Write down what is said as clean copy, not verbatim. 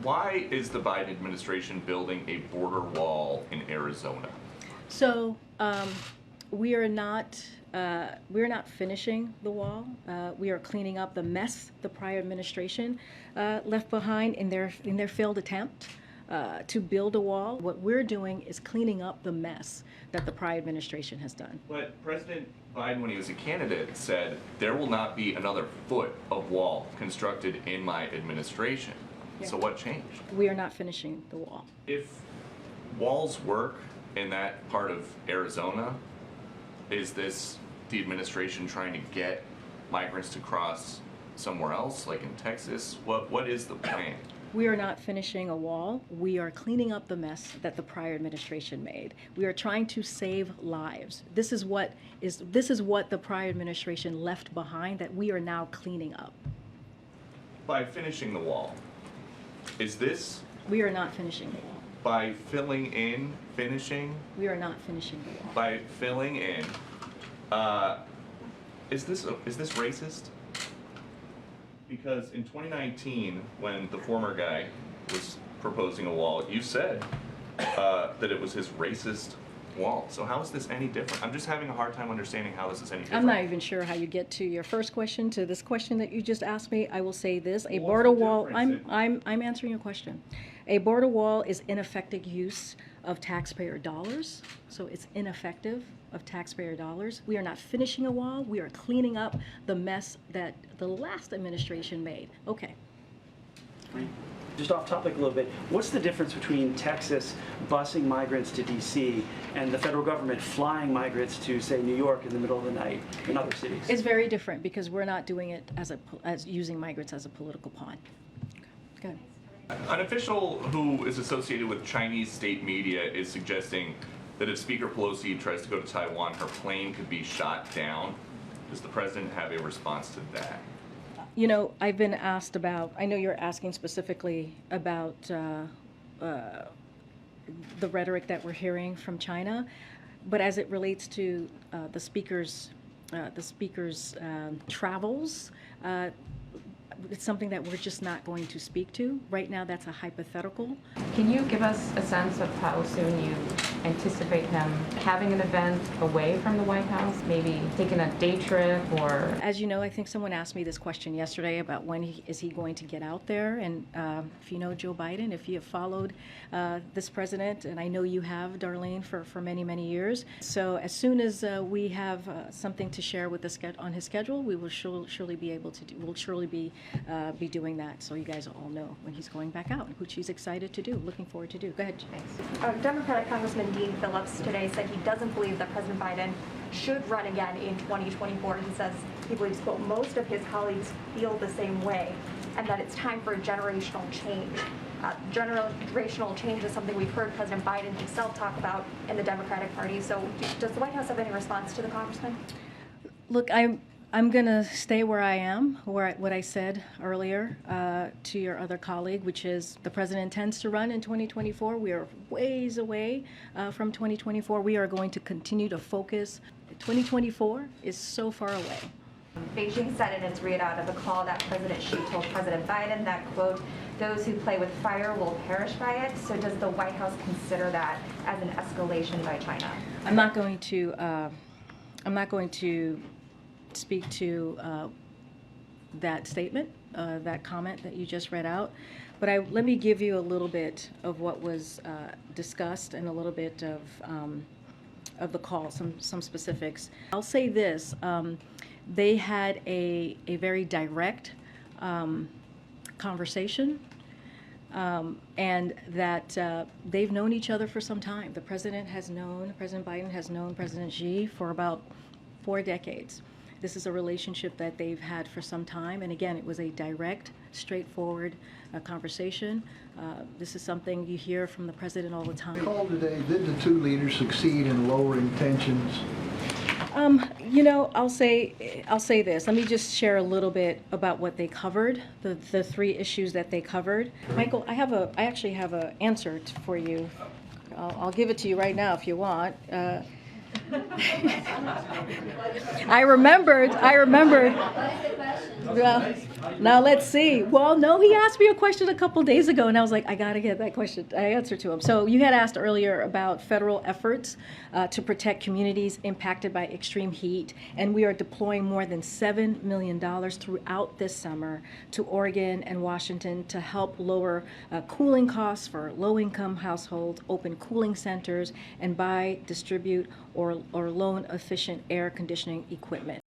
Why is the Biden administration building a border wall in Arizona? So we're not finishing the wall. We are cleaning up the mess the prior administration left behind in their failed attempt to build a wall. What we're doing is cleaning up the mess that the prior administration has done. But President Biden, when he was a candidate, said there will not be another foot of wall constructed in my administration. Yeah. So what changed? We are not finishing the wall. If walls work in that part of Arizona, is this the administration trying to get migrants to cross somewhere else, like in Texas? What is the plan? We are not finishing a wall. We are cleaning up the mess that the prior administration made. We are trying to save lives. This is what the prior administration left behind that we are now cleaning up. By finishing the wall, is this? We are not finishing the wall. By filling in, finishing? We are not finishing the wall. By filling in, is this racist? Because in 2019, when the former guy was proposing a wall, you said that it was his racist wall. So how is this any different? I'm just having a hard time understanding how this is any different. I'm not even sure how you get to your first question to this question that you just asked me. I will say this: a border wall. I'm answering your question. A border wall is ineffective use of taxpayer dollars, so it's ineffective of taxpayer dollars. We are not finishing a wall. We are cleaning up the mess that the last administration made. Okay. Just off topic a little bit, what's the difference between Texas busing migrants to D.C. and the federal government flying migrants to, say, New York in the middle of the night in other cities? It's very different because we're not doing it as using migrants as a political pawn. Okay. Go ahead. An official who is associated with Chinese state media is suggesting that if Speaker Pelosi tries to go to Taiwan, her plane could be shot down. Does the president have a response to that? You know, I've been asked about, I know you're asking specifically about the rhetoric that we're hearing from China, but as it relates to the speaker's travels, it's something that we're just not going to speak to. Right now, that's a hypothetical. Can you give us a sense of how soon you anticipate him having an event away from the White House, maybe taking a day trip or? As you know, I think someone asked me this question yesterday about when is he going to get out there. And if you know Joe Biden, if you have followed this president, and I know you have, Darlene, for many, many years. So as soon as we have something to share with on his schedule, we will surely be able to do, we'll surely be doing that, so you guys all know when he's going back out, which he's excited to do, looking forward to do. Go ahead. Thanks. Democratic Congressman Dean Phillips today said he doesn't believe that President Biden should run again in 2024. He says he believes, quote, most of his colleagues feel the same way, and that it's time for a generational change. Generational change is something we've heard President Biden himself talk about in the Democratic Party. So does the White House have any response to the congressman? Look, I'm going to stay where I am, what I said earlier to your other colleague, which is the president intends to run in 2024. We are ways away from 2024. We are going to continue to focus. 2024 is so far away. Beijing said in its readout of the call that President Xi told President Biden that, quote, those who play with fire will perish by it. So does the White House consider that as an escalation by China? I'm not going to speak to that statement, that comment that you just read out, but let me give you a little bit of what was discussed and a little bit of the call, some specifics. I'll say this: they had a very direct conversation, and that they've known each other for some time. President Biden has known President Xi for about 4 decades. This is a relationship that they've had for some time, and again, it was a direct, straightforward conversation. This is something you hear from the president all the time. The call today, did the two leaders succeed in lowering tensions? You know, I'll say this. Let me just share a little bit about what they covered, the 3 issues that they covered. Michael, I actually have an answer for you. I'll give it to you right now if you want. I remembered. Well, Now let's see. Well, no, he asked me a question a couple days ago, and I was like, I gotta get that question. I answered to him. So you had asked earlier about federal efforts to protect communities impacted by extreme heat, and we are deploying more than $7 million throughout this summer to Oregon and Washington to help lower cooling costs for low-income households, open cooling centers, and buy, distribute, or loan efficient air conditioning equipment.